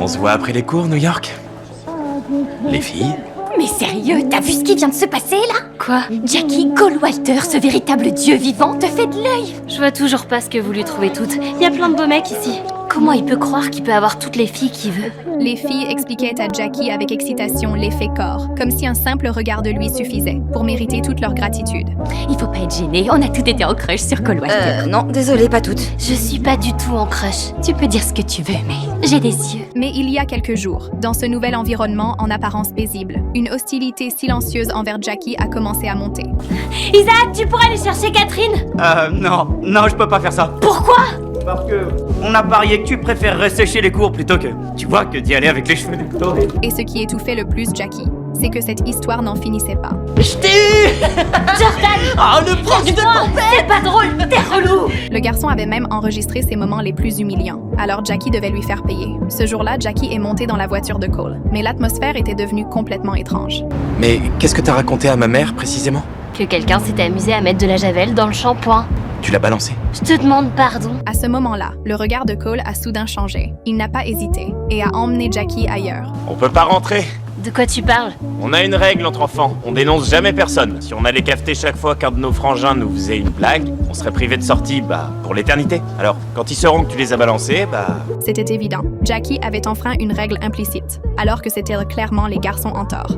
On se voit après les cours, New York? Les filles? Mais sérieux, t'as vu ce qui vient de se passer là? Quoi? Jackie Cole Walter, ce véritable dieu vivant, te fait de l'œil. Je vois toujours pas ce que vous lui trouvez toutes. Il y a plein de beaux mecs ici. Comment il peut croire qu'il peut avoir toutes les filles qu'il veut? Les filles expliquaient à Jackie avec excitation l'effet corps, comme si un simple regard de lui suffisait, pour mériter toute leur gratitude. Il faut pas être gêné, on a tout été en crush sur Cole Walter. Non, désolée, pas toutes. Je suis pas du tout en crush. Tu peux dire ce que tu veux, mais j'ai des yeux. Mais il y a quelques jours, dans ce nouvel environnement en apparence paisible, une hostilité silencieuse envers Jackie a commencé à monter. Isaac, tu pourrais aller chercher Catherine? Non, je peux pas faire ça. Pourquoi? Parce que on a parié que tu préférerais sécher les cours plutôt que, tu vois, que d'y aller avec les cheveux décolorés. Et ce qui étouffait le plus Jackie, c'est que cette histoire n'en finissait pas. Je t'ai eu. Jordan! Oh, le prof de ton père. C'est pas drôle, t'es relou! Le garçon avait même enregistré ses moments les plus humiliants, alors Jackie devait lui faire payer. Ce jour-là, Jackie est montée dans la voiture de Cole, mais l'atmosphère était devenue complètement étrange. Mais qu'est-ce que t'as raconté à ma mère, précisément? Que quelqu'un s'était amusé à mettre de la javel dans le shampoing. Tu l'as balancé? Je te demande pardon. À ce moment-là, le regard de Cole a soudain changé. Il n'a pas hésité et a emmené Jackie ailleurs. On peut pas rentrer. De quoi tu parles? On a une règle entre enfants, on dénonce jamais personne. Si on allait cafeter chaque fois qu'un de nos frangins nous faisait une blague, on serait privé de sortie, pour l'éternité. Alors, quand ils sauront que tu les as balancés, C'était évident. Jackie avait enfreint une règle implicite, alors que c'était clairement les garçons en tort.